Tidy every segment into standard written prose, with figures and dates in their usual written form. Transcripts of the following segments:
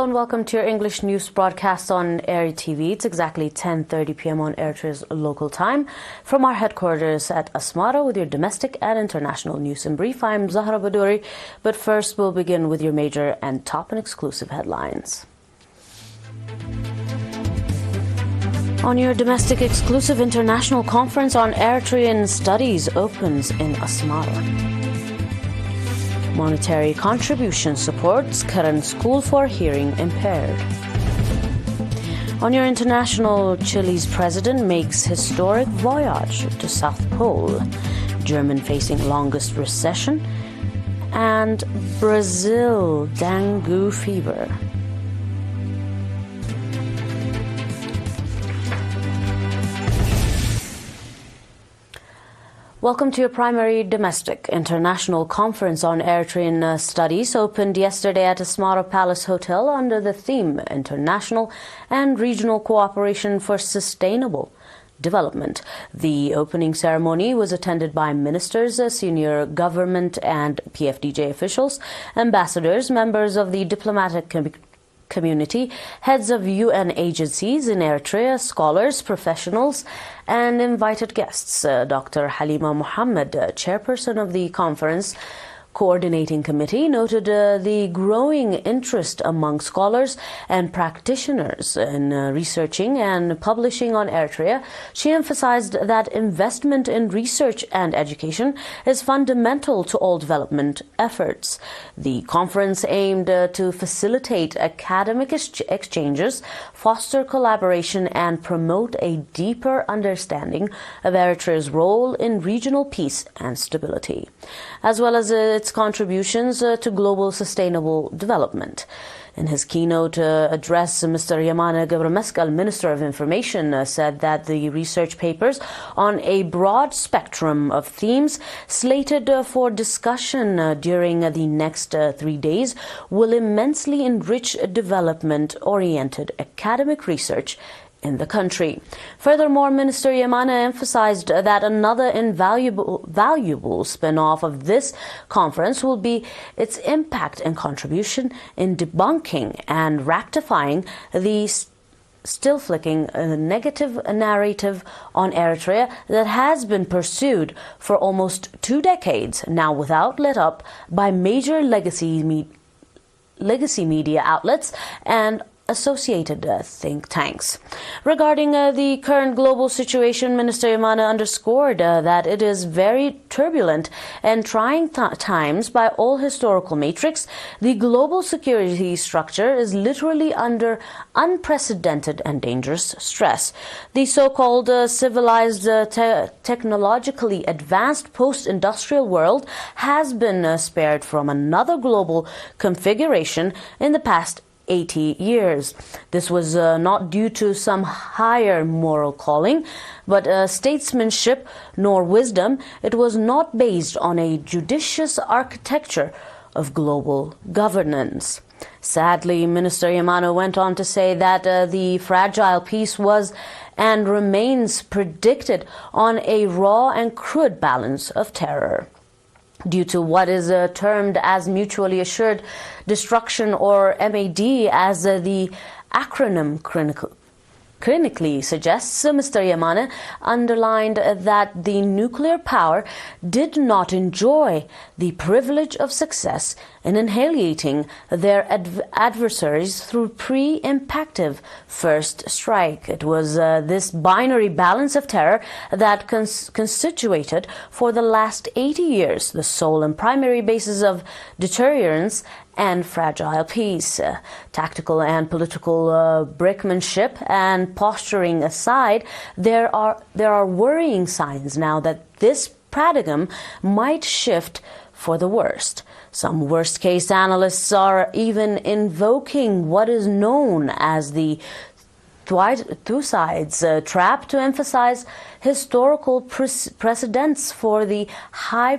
Hello and welcome to your English news broadcast on ERi-TV. It's exactly 10:30 p.m. on Eritrea's local time. From our headquarters at Asmara with your domestic and international news in brief, I'm Zahra Badouri. But first, we'll begin with your major and top and exclusive headlines. On your domestic exclusive international conference on Eritrean studies opens in Asmara. Monetary contribution supports current school for hearing impaired. On your international, Chile's president makes historic voyage to South Pole. German facing longest recession. And Brazil, dengue fever. Welcome to your primary domestic international conference on Eritrean studies, opened yesterday at Asmara Palace Hotel under the theme International and Regional Cooperation for Sustainable Development. The opening ceremony was attended by ministers, senior government and PFDJ officials, ambassadors, members of the diplomatic community, heads of UN agencies in Eritrea, scholars, professionals, and invited guests. Dr. Halima Mohammed, chairperson of the conference coordinating committee, noted the growing interest among scholars and practitioners in researching and publishing on Eritrea. She emphasized that investment in research and education is fundamental to all development efforts. The conference aimed to facilitate academic exchanges, foster collaboration, and promote a deeper understanding of Eritrea's role in regional peace and stability, as well as its contributions to global sustainable development. In his keynote address, Mr. Yamana Gabrameskal, Minister of Information, said that the research papers on a broad spectrum of themes slated for discussion during the next 3 days will immensely enrich development-oriented academic research in the country. Furthermore, Minister Yamana emphasized that another valuable spin-off of this conference will be its impact and contribution in debunking and rectifying the still flicking negative narrative on Eritrea that has been pursued for almost 2 decades now without let-up by major legacy media outlets and associated think tanks. Regarding the current global situation, Minister Yamana underscored that it is very turbulent and trying times by all historical metrics. The global security structure is literally under unprecedented and dangerous stress. The so-called civilized, technologically advanced post-industrial world has been spared from another global configuration in the past 80 years. This was not due to some higher moral calling, but statesmanship nor wisdom. It was not based on a judicious architecture of global governance. Sadly, Minister Yamana went on to say that the fragile peace was and remains predicted on a raw and crude balance of terror, due to what is termed as mutually assured destruction, or MAD, as the acronym clinically suggests. Mr. Yamana underlined that the nuclear power did not enjoy the privilege of success in annihilating their adversaries through preemptive first strike. It was this binary balance of terror that constituted for the last 80 years the sole and primary basis of deterrence and fragile peace. Tactical and political brinkmanship and posturing aside, there are worrying signs now that this paradigm might shift for the worst. Some worst-case analysts are even invoking what is known as the Thucydides trap to emphasize historical precedents for the high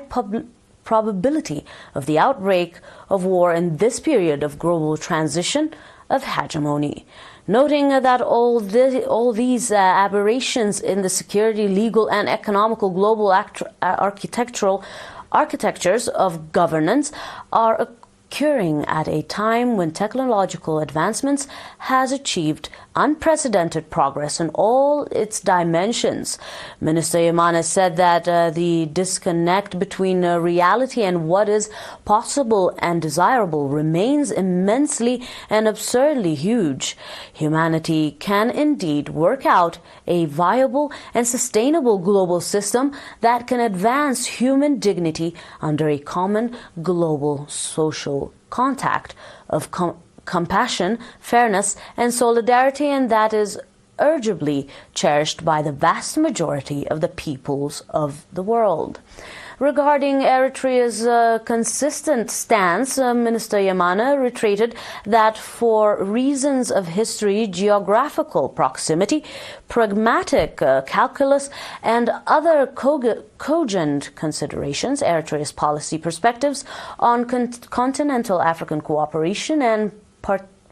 probability of the outbreak of war in this period of global transition of hegemony. Noting that all these aberrations in the security, legal, and economical global architectures of governance are occurring at a time when technological advancements has achieved unprecedented progress in all its dimensions. Minister Yamana said that the disconnect between reality and what is possible and desirable remains immensely and absurdly huge. Humanity can indeed work out a viable and sustainable global system that can advance human dignity under a common global social contact of compassion, fairness, and solidarity, and that is urgently cherished by the vast majority of the peoples of the world. Regarding Eritrea's consistent stance, Minister Yamana reiterated that for reasons of history, geographical proximity, pragmatic calculus, and other cogent considerations, Eritrea's policy perspectives on continental African cooperation and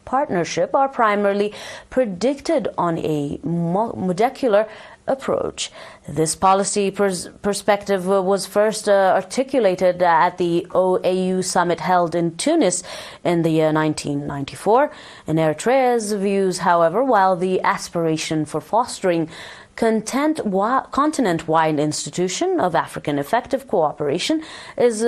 partnership are primarily predicted on a modular approach. This policy perspective was first articulated at the OAU summit held in Tunis in the year 1994. In Eritrea's views, however, while the aspiration for fostering continent-wide institution of African effective cooperation is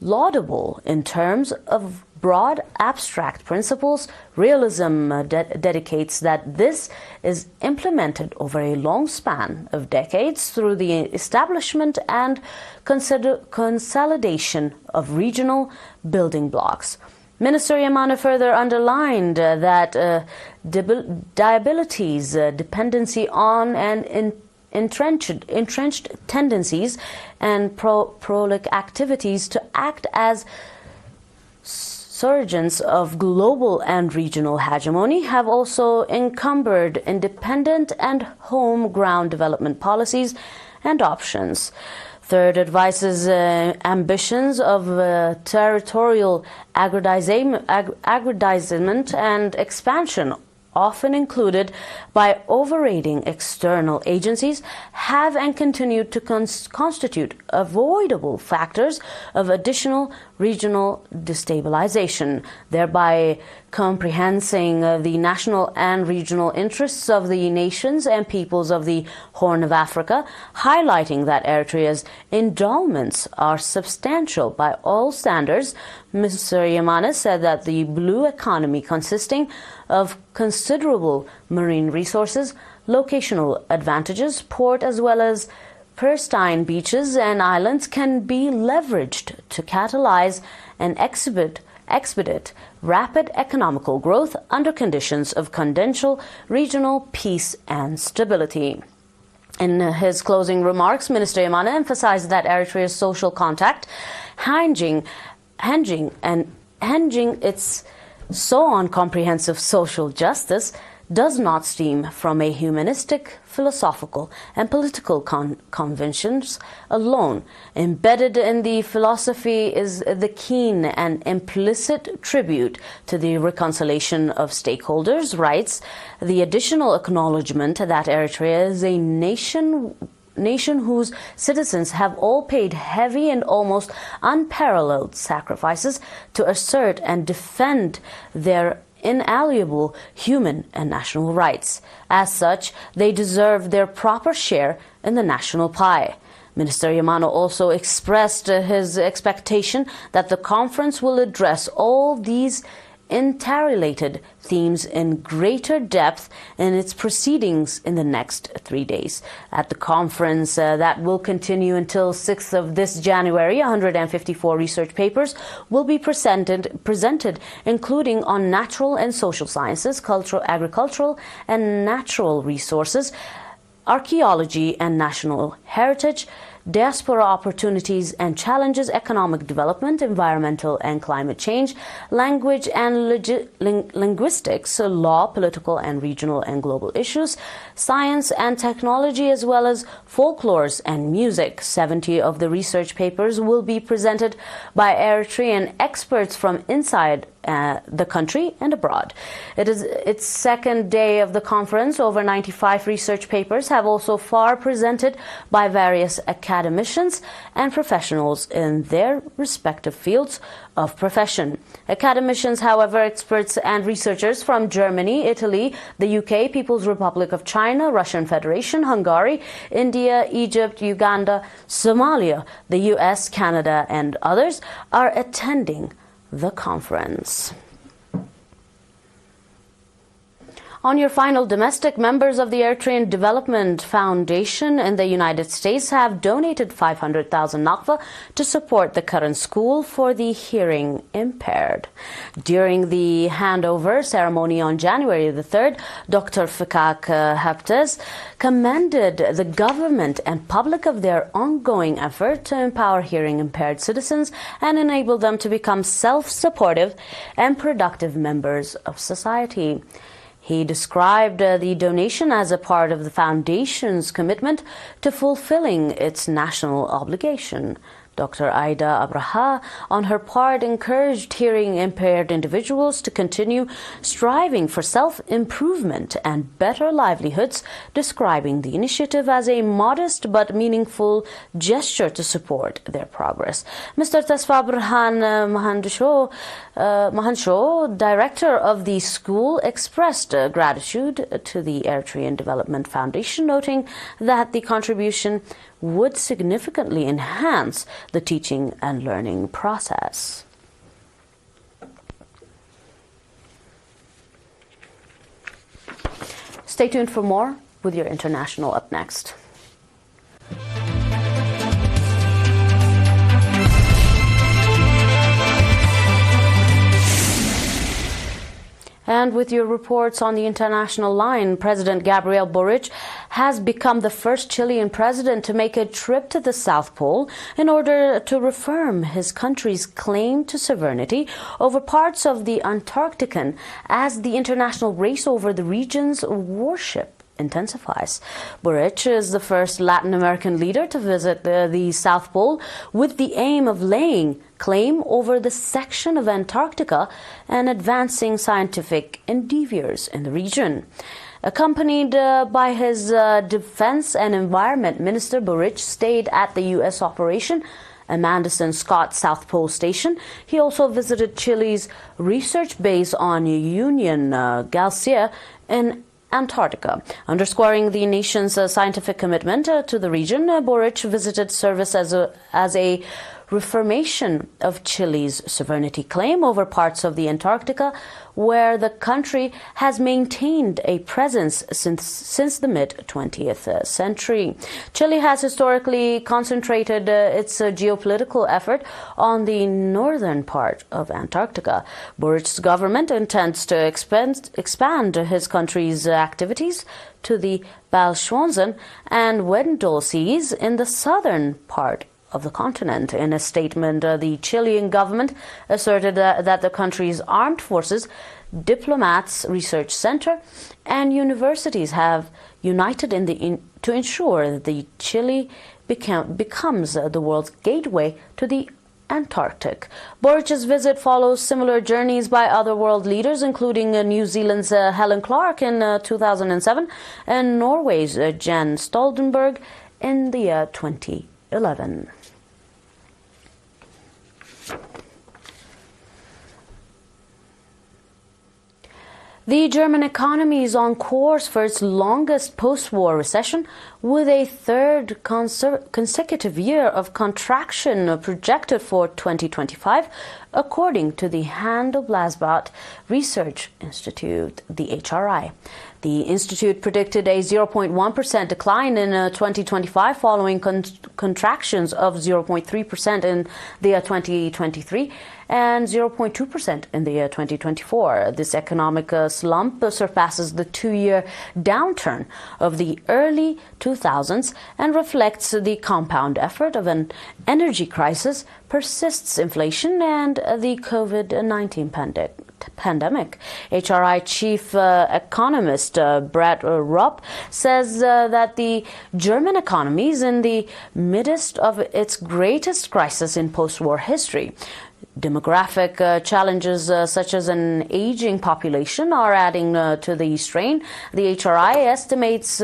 laudable in terms of broad abstract principles, realism dedicates that this is implemented over a long span of decades through the establishment and consolidation of regional building blocks. Minister Yamana further underlined that diabilities, dependency on and entrenched tendencies and prolific activities to act as surgeons of global and regional hegemony have also encumbered independent and home-ground development policies and options. Third, advises ambitions of territorial aggrandizement and expansion, often included by overrating external agencies, have and continue to constitute avoidable factors of additional regional destabilization, thereby comprehending the national and regional interests of the nations and peoples of the Horn of Africa, highlighting that Eritrea's endowments are substantial by all standards. Mr. Yamana said that the blue economy, consisting of considerable marine resources, locational advantages, port as well as pristine beaches and islands, can be leveraged to catalyze and expedite rapid economical growth under conditions of conditional regional peace and stability. In his closing remarks, Minister Yamana emphasized that Eritrea's social contact, hinging its so-on comprehensive social justice, does not stem from a humanistic, philosophical, and political conventions alone. Embedded in the philosophy is the keen and implicit tribute to the reconciliation of stakeholders' rights, the additional acknowledgement that Eritrea is a nation whose citizens have all paid heavy and almost unparalleled sacrifices to assert and defend their inalienable human and national rights. As such, they deserve their proper share in the national pie. Minister Yamana also expressed his expectation that the conference will address all these interrelated themes in greater depth in its proceedings in the next 3 days. At the conference that will continue until 6th of this January, 154 research papers will be presented, including on natural and social sciences, cultural, agricultural and natural resources, archaeology and national heritage, diaspora opportunities and challenges, economic development, environmental and climate change, language and linguistics, law, political and regional and global issues, science and technology, as well as folklores and music. 70 of the research papers will be presented by Eritrean experts from inside the country and abroad. It is its second day of the conference. Over 95 research papers have also far presented by by various academicians and professionals in their respective fields of profession. Academicians, however, experts and researchers from Germany, Italy, the UK, People's Republic of China, Russian Federation, Hungary, India, Egypt, Uganda, Somalia, the US, Canada, and others are attending the conference. On your final domestic, members of the Eritrean Development Foundation in the United States have donated 500,000 nakva to support the current school for the hearing impaired. During the handover ceremony on January the 3rd, Dr. Fikak Haptes commended the government and public of their ongoing effort to empower hearing impaired citizens and enable them to become self-supportive and productive members of society. He described the donation as a part of the foundation's commitment to fulfilling its national obligation. Dr. Aida Abraha, on her part, encouraged hearing-impaired individuals to continue striving for self-improvement and better livelihoods, describing the initiative as a modest but meaningful gesture to support their progress. Mr. Tasfa Burhan Mahansho, director of the school, expressed gratitude to the Eritrean Development Foundation, noting that the contribution would significantly enhance the teaching and learning process. Stay tuned for more with your international up next. And with your reports on the international line, President Gabriel Boric has become the first Chilean president to make a trip to the South Pole in order to reaffirm his country's claim to sovereignty over parts of the Antarctican as the international race over the region's warship intensifies. Boric is the first Latin American leader to visit the South Pole with the aim of laying claim over the section of Antarctica and advancing scientific endeavors in the region. Accompanied by his Defense and Environment Minister, Boric stayed at the U.S. operation Amandison Scott South Pole Station. He also visited Chile's research base on Union Galcia in Antarctica. Underscoring the nation's scientific commitment to the region, Boric visited service as a reaffirmation of Chile's sovereignty claim over parts of the Antarctica, where the country has maintained a presence since the mid-20th century. Chile has historically concentrated its geopolitical effort on the northern part of Antarctica. Boric's government intends to expand his country's activities to the Balschwanzen and Weddell Seas in the southern part of the continent. In a statement, the Chilean government asserted that the country's armed forces, diplomats, research center, and universities have united to ensure that the Chile becomes the world's gateway to the Antarctic. Boric's visit follows similar journeys by other world leaders, including New Zealand's Helen Clark in 2007 and Norway's Jens Stoltenberg in the year 2011. The German economy is on course for its longest post-war recession, with a third consecutive year of contraction projected for 2025, according to the Handelsblatt Research Institute, the HRI. The institute predicted a 0.1% decline in 2025 following contractions of 0.3% in the year 2023 and 0.2% in the year 2024. This economic slump surpasses the two-year downturn of the early 2000s and reflects the compound effort of an energy crisis, persists inflation, and the COVID-19 pandemic. HRI chief economist Brett Rupp says that the German economy is in the midst of its greatest crisis in post-war history. Demographic challenges such as an aging population are adding to the strain. The HRI estimates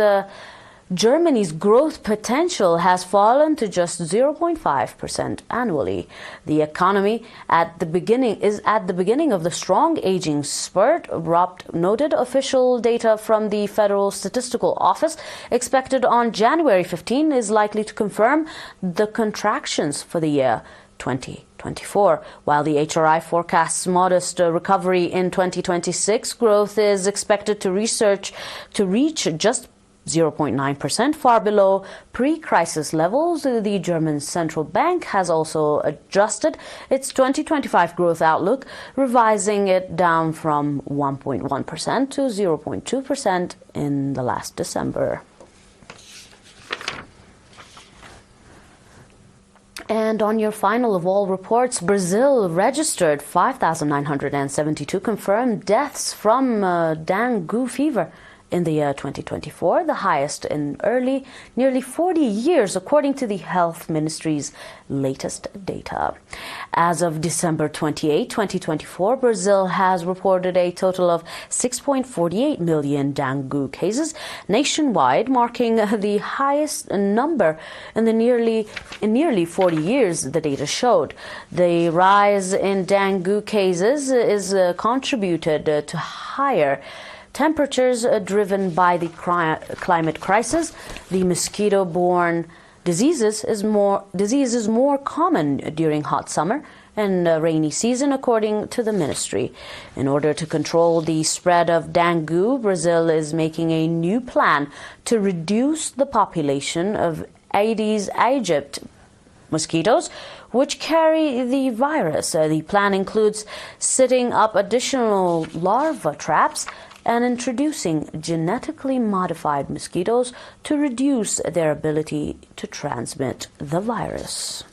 Germany's growth potential has fallen to just 0.5% annually. The economy is at the beginning of the strong aging spurt, noted official data from the Federal Statistical Office expected on January 15 is likely to confirm the contractions for the year 2024. While the ERi forecasts modest recovery in 2026, growth is expected to reach just 0.9%, far below pre-crisis levels. The German central bank has also adjusted its 2025 growth outlook, revising it down from 1.1% to 0.2% in the last December. And on your final of all reports, Brazil registered 5,972 confirmed deaths from dengue fever in the year 2024, the highest in nearly 40 years, according to the Health Ministry's latest data. As of December 28, 2024, Brazil has reported a total of 6.48 million dengue cases nationwide, marking the highest number in nearly 40 years, the data showed. The rise in dengue cases is contributed to higher temperatures driven by the climate crisis. The mosquito-borne diseases is more common during hot summer and rainy season, according to the ministry. In order to control the spread of dengue, Brazil is making a new plan to reduce the population of Aedes aegypti mosquitoes, which carry the virus. The plan includes setting up additional larva traps and introducing genetically modified mosquitoes to reduce their ability to transmit the virus.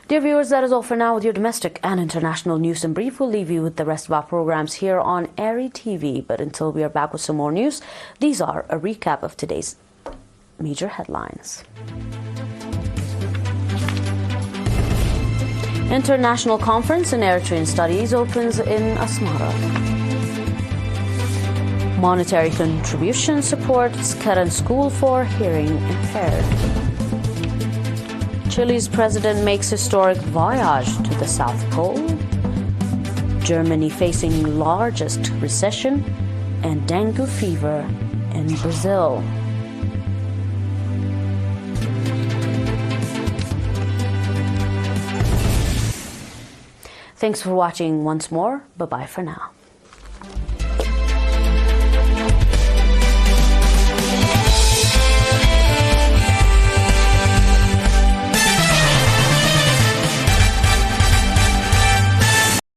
Dear viewers, that is all for now with your domestic and international news in brief. We'll leave you with the rest of our programs here on ERi-TV. But until we are back with some more news, these are a recap of today's major headlines. International Conference in Eritrean Studies opens in Asmara. Monetary contribution supports Keren School for hearing impaired. Chile's president makes historic voyage to the South Pole. Germany facing largest recession, and dengue fever in Brazil. Thanks for watching once more. Bye-bye for now.